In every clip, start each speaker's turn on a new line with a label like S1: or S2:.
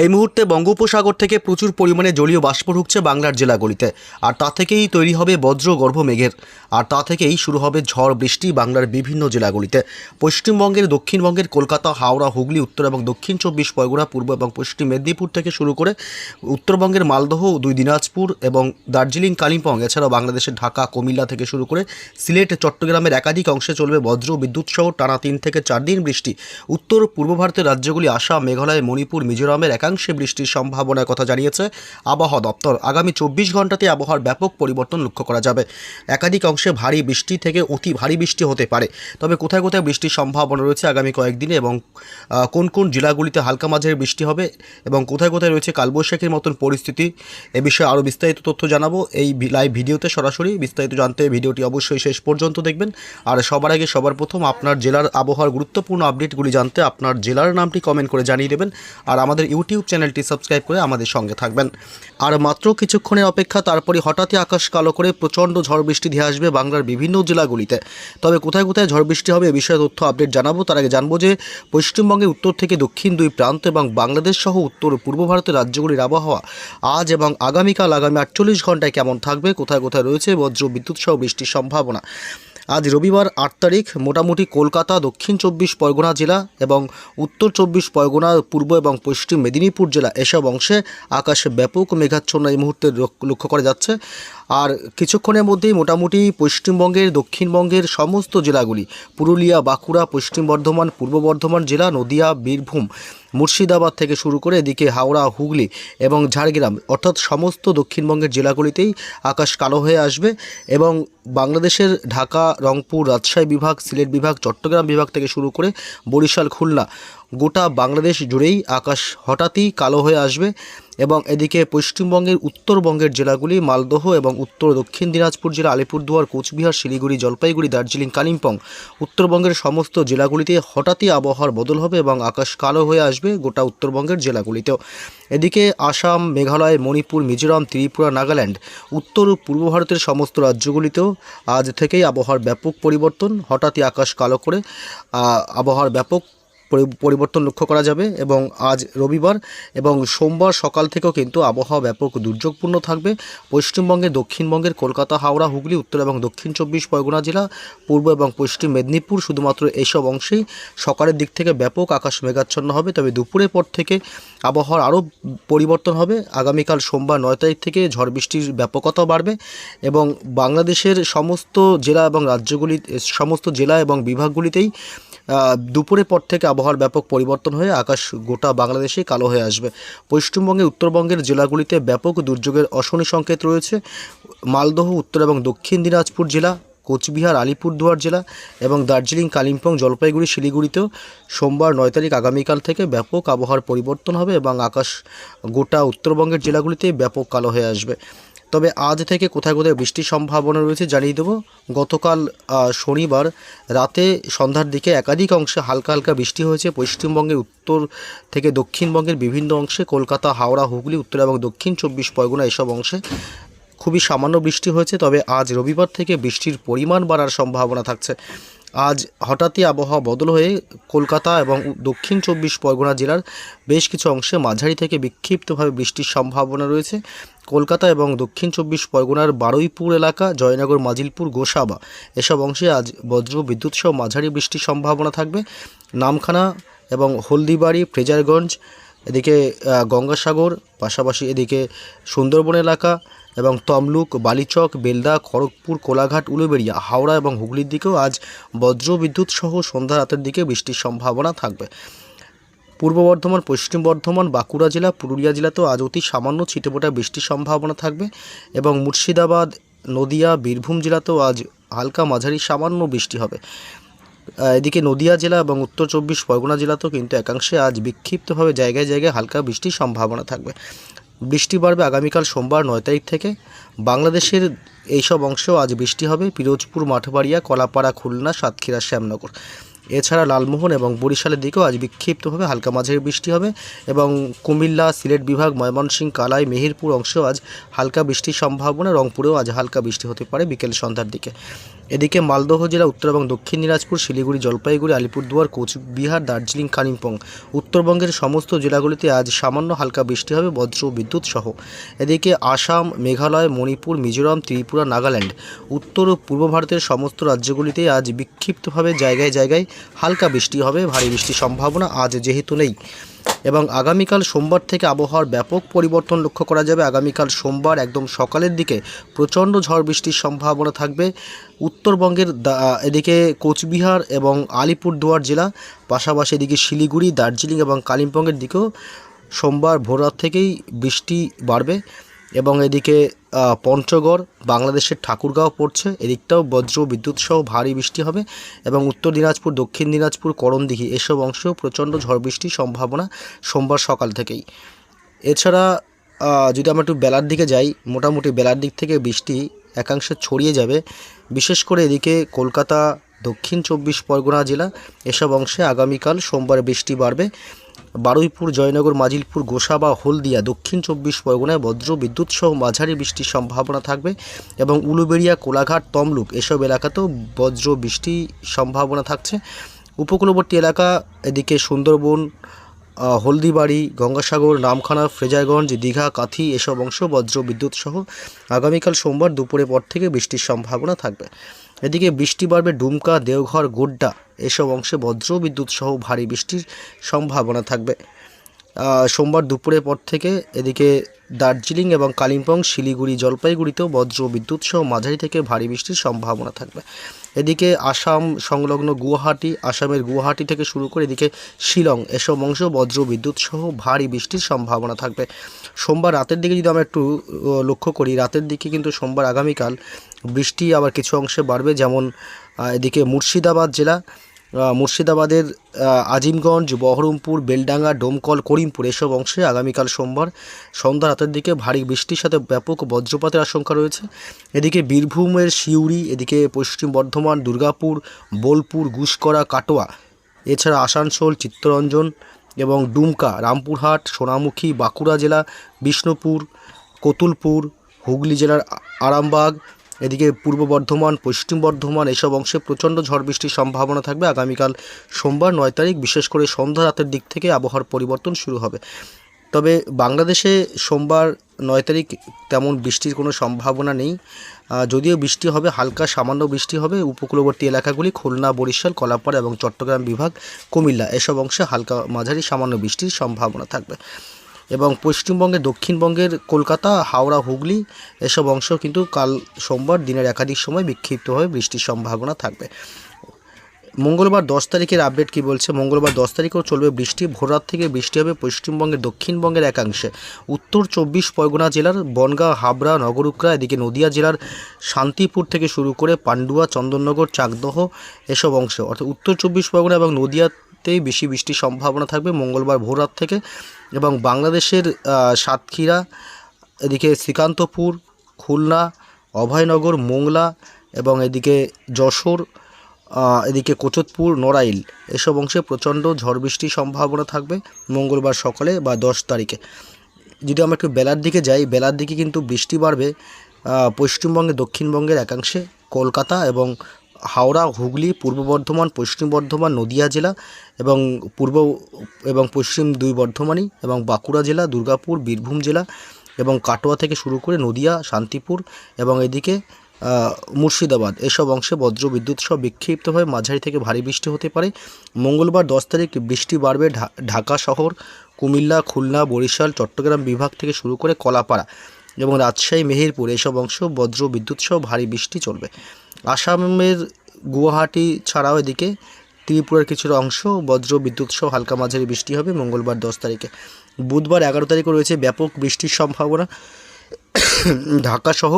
S1: এই মুহূর্তে বঙ্গোপসাগর থেকে প্রচুর পরিমাণে জলীয় বাষ্প ঢুকছে বাংলার জেলাগুলিতে। আর তা থেকেই তৈরি হবে বজ্রগর্ভ মেঘের, আর তা থেকেই শুরু হবে ঝড় বৃষ্টি বাংলার বিভিন্ন জেলাগুলিতে। পশ্চিমবঙ্গের, দক্ষিণবঙ্গের কলকাতা, হাওড়া, হুগলি, উত্তর এবং দক্ষিণ 24 পরগনা, পূর্ব এবং পশ্চিম মেদিনীপুর থেকে শুরু করে উত্তরবঙ্গের মালদহ, 2 দিনাজপুর এবং দার্জিলিং, কালিম্পং, এছাড়াও বাংলাদেশের ঢাকা, কুমিল্লা থেকে শুরু করে সিলেট, চট্টগ্রামের একাধিক অংশে চলবে বজ্র বিদ্যুৎ সহ টানা 3 থেকে 4 দিন বৃষ্টি। উত্তর পূর্ব ভারতের রাজ্যগুলি আসাম, মেঘালয়, মণিপুর, মিজোরামের একাংশে বৃষ্টির সম্ভাবনার কথা জানিয়েছে আবহাওয়া দপ্তর। আগামী 24 ঘন্টাতে আবহাওয়ার ব্যাপক পরিবর্তন লক্ষ্য করা যাবে। একাধিক অংশে ভারী বৃষ্টি থেকে অতি ভারী বৃষ্টি হতে পারে। তবে কোথায় কোথায় বৃষ্টির সম্ভাবনা রয়েছে আগামী কয়েকদিনে এবং কোন কোন জেলাগুলিতে হালকা মাঝারি বৃষ্টি হবে এবং কোথায় কোথায় রয়েছে কালবৈশাখীর মতন পরিস্থিতি, এ বিষয়ে আরও বিস্তারিত তথ্য জানাবো এই লাইভ ভিডিওতে। সরাসরি বিস্তারিত জানতে ভিডিওটি অবশ্যই শেষ পর্যন্ত দেখবেন। আর সবার আগে সবার প্রথম আপনার জেলার আবহাওয়ার গুরুত্বপূর্ণ আপডেটগুলি জানতে আপনার জেলার নামটি কমেন্ট করে জানিয়ে দেবেন। আর আমাদের ইউটিউব চ্যানেলটি সাবস্ক্রাইব করে আমাদের সঙ্গে থাকবেন। আর মাত্র কিছুক্ষণের অপেক্ষা, তারপরে হঠাৎই আকাশ কালো করে প্রচণ্ড ঝড় বৃষ্টি ধেয়ে আসবে বাংলার বিভিন্ন জেলাগুলিতে। তবে কোথায় কোথায় ঝড় বৃষ্টি হবে এ বিষয়ে তথ্য আপডেট জানাবো। তার আগে জানবো যে পশ্চিমবঙ্গের উত্তর থেকে দক্ষিণ 2 প্রান্ত এবং বাংলাদেশ সহ উত্তর পূর্ব ভারতের রাজ্যগুলির আবহাওয়া আজ এবং আগামীকাল আগামী 48 ঘন্টায় কেমন থাকবে, কোথায় কোথায় রয়েছে বজ্র বিদ্যুৎ সহ বৃষ্টির সম্ভাবনা। আজ রবিবার 8 তারিখ মোটামুটি কলকাতা, দক্ষিণ 24 পরগনা জেলা এবং উত্তর 24 পরগনা, পূর্ব এবং পশ্চিম মেদিনীপুর জেলা এসব অংশে আকাশে ব্যাপক মেঘাচ্ছন্ন এই মুহূর্তে লক্ষ্য করা যাচ্ছে। আর কিছুক্ষণের মধ্যেই মোটামুটি পশ্চিমবঙ্গের, দক্ষিণবঙ্গের সমস্ত জেলাগুলি, পুরুলিয়া, বাঁকুড়া, পশ্চিম বর্ধমান, পূর্ব বর্ধমান জেলা, নদিয়া, বীরভূম, মুর্শিদাবাদ থেকে শুরু করে এদিকে হাওড়া, হুগলি এবং ঝাড়গ্রাম, অর্থাৎ সমস্ত দক্ষিণবঙ্গের জেলাগুলিতেই আকাশ কালো হয়ে আসবে। এবং বাংলাদেশের ঢাকা, রংপুর, রাজশাহী বিভাগ, সিলেট বিভাগ, চট্টগ্রাম বিভাগ থেকে শুরু করে বরিশাল, খুলনা, গোটা বাংলাদেশ জুড়েই আকাশ হঠাৎই কালো হয়ে আসবে। এবং এদিকে পশ্চিমবঙ্গের উত্তরবঙ্গের জেলাগুলি মালদহ এবং উত্তর দক্ষিণ দিনাজপুর জেলা, আলিপুরদুয়ার, কোচবিহার, শিলিগুড়ি, জলপাইগুড়ি, দার্জিলিং, কালিম্পং, উত্তরবঙ্গের সমস্ত জেলাগুলিতে হঠাৎই আবহাওয়ার বদল হবে এবং আকাশ কালো হয়ে আসবে গোটা উত্তরবঙ্গের জেলাগুলিতেও। এদিকে আসাম, মেঘালয়, মণিপুর, মিজোরাম, ত্রিপুরা, নাগাল্যান্ড, উত্তর ও পূর্ব ভারতের সমস্ত রাজ্যগুলিতেও আজ থেকেই আবহাওয়ার ব্যাপক পরিবর্তন, হঠাৎই আকাশ কালো করে আবহাওয়ার ব্যাপক পরিবর্তন লক্ষ্য করা যাবে। এবং আজ রবিবার এবং সোমবার সকাল থেকেও কিন্তু আবহাওয়া ব্যাপক দুর্যোগপূর্ণ থাকবে। পশ্চিমবঙ্গের, দক্ষিণবঙ্গের কলকাতা, হাওড়া, হুগলি, উত্তর এবং দক্ষিণ 24 পরগনা জেলা, পূর্ব এবং পশ্চিম মেদিনীপুর, শুধুমাত্র এইসব অংশেই সকালের দিক থেকে ব্যাপক আকাশ মেঘাচ্ছন্ন হবে। তবে দুপুরের পর থেকে আবহাওয়ার আরও পরিবর্তন হবে। আগামীকাল সোমবার 9 তারিখ থেকে ঝড় বৃষ্টির ব্যাপকতা বাড়বে এবং বাংলাদেশের সমস্ত জেলা এবং রাজ্যগুলি, সমস্ত জেলা এবং বিভাগগুলিতেই দুপুরের পর থেকে আবহাওয়ার ব্যাপক পরিবর্তন হয়ে আকাশ গোটা বাংলাদেশে কালো হয়ে আসবে। পশ্চিমবঙ্গে, উত্তরবঙ্গের জেলাগুলিতে ব্যাপক দুর্যোগের অশনি সংকেত রয়েছে। মালদহ, উত্তর এবং দক্ষিণ দিনাজপুর জেলা, কোচবিহার, আলিপুরদুয়ার জেলা এবং দার্জিলিং, কালিম্পং, জলপাইগুড়ি, শিলিগুড়িতেও সোমবার 9 তারিখ আগামীকাল থেকে ব্যাপক আবহাওয়ার পরিবর্তন হবে এবং আকাশ গোটা উত্তরবঙ্গের জেলাগুলিতে ব্যাপক কালো হয়ে আসবে। তবে আজ থেকে কোথায় কোথায় বৃষ্টির সম্ভাবনা রয়েছে জানিয়ে দেবো। গতকাল শনিবার রাতে সন্ধ্যার দিকে একাধিক অংশে হালকা হালকা বৃষ্টি হয়েছে পশ্চিমবঙ্গের উত্তর থেকে দক্ষিণবঙ্গের বিভিন্ন অংশে, কলকাতা, হাওড়া, হুগলি, উত্তর এবং দক্ষিণ 24 পরগনা এসব অংশে খুবই সামান্য বৃষ্টি হয়েছে। তবে আজ রবিবার থেকে বৃষ্টির পরিমাণ বাড়ার সম্ভাবনা থাকছে। আজ হঠাৎই আবহাওয়া বদল হয়ে কলকাতা এবং দক্ষিণ 24 পরগনা জেলার বেশ কিছু অংশে মাঝারি থেকে বিক্ষিপ্তভাবে বৃষ্টির সম্ভাবনা রয়েছে। কলকাতা এবং দক্ষিণ 24 পরগনার বারুইপুর এলাকা, জয়নগর, মাজিলপুর, গোসাবা এসব অংশে আজ বজ্র বিদ্যুৎ সহ মাঝারি বৃষ্টির সম্ভাবনা থাকবে। নামখানা এবং হলদিবাড়ি, ফ্রেজারগঞ্জ, এদিকে গঙ্গাসাগর, পাশাপাশি এদিকে সুন্দরবন এলাকা এবং তমলুক, বালিচক, বেলদা, খড়গপুর, কোলাঘাট, উলুবেড়িয়া, হাওড়া এবং হুগলির দিকেও আজ বজ্র বিদ্যুৎ সহ সন্ধ্যা রাতের দিকে বৃষ্টির সম্ভাবনা থাকবে। পূর্ব বর্ধমান, পশ্চিম বর্ধমান, বাঁকুড়া জেলা, পুরুলিয়া জেলাতেও আজ অতি সামান্য ছিটেফোঁটা বৃষ্টির সম্ভাবনা থাকবে এবং মুর্শিদাবাদ, নদিয়া, বীরভূম জেলাতেও আজ হালকা মাঝারি সামান্য বৃষ্টি হবে। এদিকে নদিয়া জেলা এবং উত্তর 24 পরগনা জেলাতেও কিন্তু একাংশে আজ বিক্ষিপ্তভাবে জায়গায় জায়গায় হালকা বৃষ্টির সম্ভাবনা থাকবে। বৃষ্টি বাড়বে আগামীকাল সোমবার 9 তারিখ থেকে। বাংলাদেশের এইসব অংশেও আজ বৃষ্টি হবে। পিরোজপুর, মাঠবাড়িয়া, কলাপাড়া, খুলনা, সাতক্ষীরা, শ্যামনগর, এছাড়া লালমোহন এবং বরিশালের দিকেও আজ বিক্ষিপ্তভাবে হালকা মাঝারি বৃষ্টি হবে এবং কুমিল্লা, সিলেট বিভাগ, ময়মনসিংহ, কালাই, মেহেরপুর অংশেও আজ হালকা বৃষ্টির সম্ভাবনা। রংপুরেও আজ হালকা বৃষ্টি হতে পারে বিকেল সন্ধ্যার দিকে। এদিকে মালদহ জেলা, উত্তর এবং দক্ষিণ দিনাজপুর, শিলিগুড়ি, জলপাইগুড়ি, আলিপুরদুয়ার, কোচবিহার, দার্জিলিং, কালিম্পং, উত্তরবঙ্গের সমস্ত জেলাগুলিতে আজ সামান্য হালকা বৃষ্টি হবে বজ্র বিদ্যুৎ সহ। এদিকে আসাম, মেঘালয়, মণিপুর, মিজোরাম, ত্রিপুরা, নাগাল্যান্ড, উত্তর ও পূর্ব ভারতের সমস্ত রাজ্যগুলিতে আজ বিক্ষিপ্তভাবে জায়গায় জায়গায় হালকা বৃষ্টি হবে। ভারী বৃষ্টির সম্ভাবনা আজ যেহেতু নেই, এবং আগামীকাল সোমবার থেকে আবহাওয়ার ব্যাপক পরিবর্তন লক্ষ্য করা যাবে। আগামীকাল সোমবার একদম সকালের দিকে প্রচণ্ড ঝড় বৃষ্টির সম্ভাবনা থাকবে উত্তরবঙ্গের এদিকে কোচবিহার এবং আলিপুরদুয়ার জেলা, পাশাপাশি এদিকে শিলিগুড়ি, দার্জিলিং এবং কালিম্পংয়ের দিকেও সোমবার ভোররাত থেকেই বৃষ্টি বাড়বে। এবং এদিকে পঞ্চগড়, বাংলাদেশের ঠাকুরগাঁও পড়ছে, এদিকটাও বজ্র বিদ্যুৎ সহ ভারী বৃষ্টি হবে। এবং উত্তর দিনাজপুর, দক্ষিণ দিনাজপুর, করণদিঘি এসব অংশেও প্রচণ্ড ঝড় বৃষ্টির সম্ভাবনা সোমবার সকাল থেকেই। এছাড়া যদি আমরা একটু বেলার দিকে যাই, মোটামুটি বেলার দিক থেকে বৃষ্টি একাংশে ছড়িয়ে যাবে। বিশেষ করে এদিকে কলকাতা, দক্ষিণ 24 পরগনা জেলা এসব অংশে আগামীকাল সোমবার বৃষ্টি বাড়বে। বারুইপুর, জয়নগর, মাজিলপুর, গোসাবা, হলদিয়া, দক্ষিণ 24 পরগনায় বজ্র বিদ্যুৎ সহ মাঝারি বৃষ্টির সম্ভাবনা থাকবে। এবং উলুবেড়িয়া, কোলাঘাট, তমলুক এসব এলাকাতেও বজ্র বৃষ্টির সম্ভাবনা থাকছে। উপকূলবর্তী এলাকা এদিকে সুন্দরবন, হলদিবাড়ি, গঙ্গাসাগর, নামখানা, ফ্রেজারগঞ্জ, দীঘা, কাথি এসব অংশ বজ্র বিদ্যুৎ সহ আগামীকাল সোমবার দুপুরের পর থেকে বৃষ্টির সম্ভাবনা থাকবে। এদিকে বৃষ্টি বাড়বে ডুমকা, দেওঘর, গোড্ডা এসব অংশে বজ্র বিদ্যুৎ সহ ভারী বৃষ্টির সম্ভাবনা থাকবে সোমবার দুপুরের পর থেকে। এদিকে দার্জিলিং এবং কালিম্পং, শিলিগুড়ি, জলপাইগুড়িতেও বজ্র বিদ্যুৎ সহ মাঝারি থেকে ভারী বৃষ্টির সম্ভাবনা থাকবে। এদিকে আসাম সংলগ্ন গুয়াহাটি, আসামের গুয়াহাটি থেকে শুরু করে এদিকে শিলং এসব অংশ বজ্র বিদ্যুৎ সহ ভারী বৃষ্টির সম্ভাবনা থাকবে। সোমবার রাতের দিকে যদি আমরা একটু লক্ষ্য করি, রাতের দিকে কিন্তু সোমবার আগামীকাল বৃষ্টি আবার কিছু অংশে বাড়বে। যেমন এদিকে মুর্শিদাবাদ জেলা, মুর্শিদাবাদের আজিমগঞ্জ, বহরমপুর, বেলডাঙ্গা, ডোমকল, করিমপুর এসব অংশে আগামীকাল সোমবার সন্ধ্যা রাতের দিকে ভারী বৃষ্টির সাথে ব্যাপক বজ্রপাতের আশঙ্কা রয়েছে। এদিকে বীরভূমের সিউড়ি, এদিকে পশ্চিম বর্ধমান, দুর্গাপুর, বোলপুর, গুসকরা, কাটোয়া, এছাড়া আসানসোল, চিত্তরঞ্জন এবং ডুমকা, রামপুরহাট, সোনামুখী, বাঁকুড়া জেলা, বিষ্ণুপুর, কতুলপুর, হুগলি জেলার আরামবাগ, এদিকে পূর্ব বর্ধমান, পশ্চিম বর্ধমান এসব অংশে প্রচণ্ড ঝড় বৃষ্টির সম্ভাবনা থাকবে আগামীকাল সোমবার 9 তারিখ। বিশেষ করে সন্ধ্যা রাতের দিক থেকে আবহাওয়ার পরিবর্তন শুরু হবে। তবে বাংলাদেশে সোমবার 9 তারিখ তেমন বৃষ্টির কোনো সম্ভাবনা নেই। যদিও বৃষ্টি হবে, হালকা সামান্য বৃষ্টি হবে উপকূলবর্তী এলাকাগুলি, খুলনা, বরিশাল, কলাপাড়া এবং চট্টগ্রাম বিভাগ, কুমিল্লা এসব অংশে হালকা মাঝারি সামান্য বৃষ্টির সম্ভাবনা থাকবে। এবং পশ্চিমবঙ্গে, দক্ষিণবঙ্গের কলকাতা, হাওড়া, হুগলি এসব অংশ কিন্তু কাল সোমবার দিনের একাধিক সময় বিক্ষিপ্তভাবে বৃষ্টির সম্ভাবনা থাকবে। মঙ্গলবার 10 তারিখের আপডেট কি বলছে? মঙ্গলবার 10 তারিখেও চলবে বৃষ্টি। ভোররাত থেকে বৃষ্টি হবে পশ্চিমবঙ্গের দক্ষিণবঙ্গের একাংশে, উত্তর 24 পরগনা জেলার বনগাঁ, হাবড়া, নগরুকরা, এদিকে নদিয়া জেলার শান্তিপুর থেকে শুরু করে পান্ডুয়া, চন্দননগর, চাকদহ এসব অংশ, অর্থাৎ উত্তর 24 পরগনা এবং নদিয়াতেই বেশি বৃষ্টির সম্ভাবনা থাকবে মঙ্গলবার ভোররাত থেকে। এবং বাংলাদেশের সাতক্ষীরা, এদিকে শ্রীকান্তপুর, খুলনা, অভয়নগর, মোংলা এবং এদিকে যশোর, এদিকে কোচতপুর, নড়াইল এসব অংশে প্রচণ্ড ঝড় বৃষ্টির সম্ভাবনা থাকবে মঙ্গলবার সকালে বা 10 তারিখে। যদি আমরা একটু বেলার দিকে যাই, বেলার দিকে কিন্তু বৃষ্টি বাড়বে পশ্চিমবঙ্গে, দক্ষিণবঙ্গের একাংশে, কলকাতা এবং হাওড়া, হুগলি, পূর্ব বর্ধমান, পশ্চিম বর্ধমান, নদিয়া জেলা এবং পূর্ব এবং পশ্চিম দুই বর্ধমানই এবং বাঁকুড়া জেলা, দুর্গাপুর, বীরভূম জেলা এবং কাটোয়া থেকে শুরু করে নদিয়া, শান্তিপুর এবং এদিকে মুর্শিদাবাদ এসব অংশে বজ্র বিদ্যুৎ সহ বিক্ষিপ্তভাবে মাঝারি থেকে ভারী বৃষ্টি হতে পারে। মঙ্গলবার 10 তারিখ বৃষ্টি বাড়বে ঢাকা শহর, কুমিল্লা, খুলনা, বরিশাল, চট্টগ্রাম বিভাগ থেকে শুরু করে কলাপাড়া এবং রাজশাহী, মেহেরপুর এসব অংশ বজ্র বিদ্যুৎ সহ ভারী বৃষ্টি চলবে। আসামের গুয়াহাটি ছাড়াও এদিকে ত্রিপুরার কিছুটা অংশ বজ্র বিদ্যুৎ সহ হালকা মাঝারি বৃষ্টি হবে মঙ্গলবার 10 তারিখে। বুধবার 11 তারিখও রয়েছে ব্যাপক বৃষ্টির সম্ভাবনা ঢাকা সহ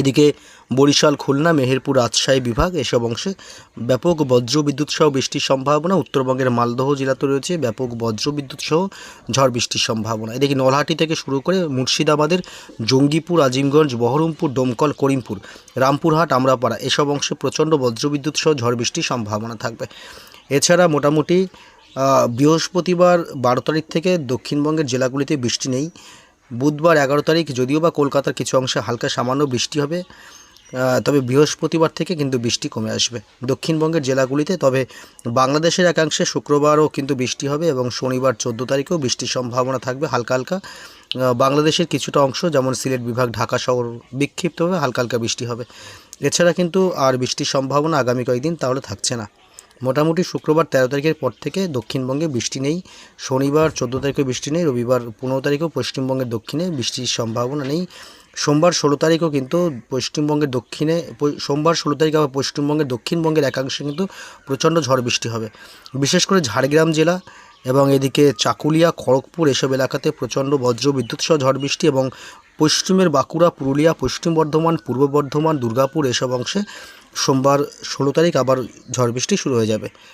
S1: এদিকে বরিশাল, খুলনা, মেহেরপুর, রাজশাহী বিভাগ এসব অংশে ব্যাপক বজ্র বিদ্যুৎ সহ বৃষ্টির সম্ভাবনা। উত্তরবঙ্গের মালদহ জেলাতে রয়েছে ব্যাপক বজ্র বিদ্যুৎ সহ ঝড় বৃষ্টির সম্ভাবনা। এদিকে নলহাটি থেকে শুরু করে মুর্শিদাবাদের জঙ্গিপুর, আজিমগঞ্জ, বহরমপুর, ডোমকল, করিমপুর, রামপুরহাট, আমরাপাড়া এসব অংশে প্রচণ্ড বজ্র বিদ্যুৎ সহ ঝড় বৃষ্টির সম্ভাবনা থাকবে। এছাড়া মোটামুটি বৃহস্পতিবার 12 তারিখ থেকে দক্ষিণবঙ্গের জেলাগুলিতে বৃষ্টি নেই। বুধবার 11 তারিখ যদিও বা কলকাতার কিছু অংশে হালকা সামান্য বৃষ্টি হবে। তবে বৃহস্পতিবার থেকে কিন্তু বৃষ্টি কমে আসবে দক্ষিণবঙ্গের জেলাগুলিতে। তবে বাংলাদেশের একাংশে শুক্রবারও কিন্তু বৃষ্টি হবে এবং শনিবার 14 তারিখেও বৃষ্টির সম্ভাবনা থাকবে হালকা হালকা। বাংলাদেশের কিছুটা অংশ যেমন সিলেট বিভাগ, ঢাকা শহর বিক্ষিপ্তভাবে হালকা হালকা বৃষ্টি হবে। এছাড়া কিন্তু আর বৃষ্টির সম্ভাবনা আগামী কয়েকদিন তাহলে থাকছে না। মোটামুটি শুক্রবার 13 তারিখের পর থেকে দক্ষিণবঙ্গে বৃষ্টি নেই, শনিবার 14 তারিখেও বৃষ্টি নেই, রবিবার 15 তারিখেও পশ্চিমবঙ্গের দক্ষিণে বৃষ্টির সম্ভাবনা নেই। সোমবার 16 তারিখও কিন্তু পশ্চিমবঙ্গের দক্ষিণে সোমবার 16 তারিখ আবার পশ্চিমবঙ্গের দক্ষিণবঙ্গের একাংশে কিন্তু প্রচণ্ড ঝড় বৃষ্টি হবে। বিশেষ করে ঝাড়গ্রাম জেলা এবং এদিকে চাকুলিয়া, খড়গপুর এসব এলাকাতে প্রচণ্ড বজ্র বিদ্যুৎ সহ ঝড় বৃষ্টি এবং পশ্চিমের বাঁকুড়া, পুরুলিয়া, পশ্চিম বর্ধমান, পূর্ব বর্ধমান, দুর্গাপুর এসব অংশে সোমবার 16 তারিখ আবার ঝড় বৃষ্টি শুরু হয়ে যাবে।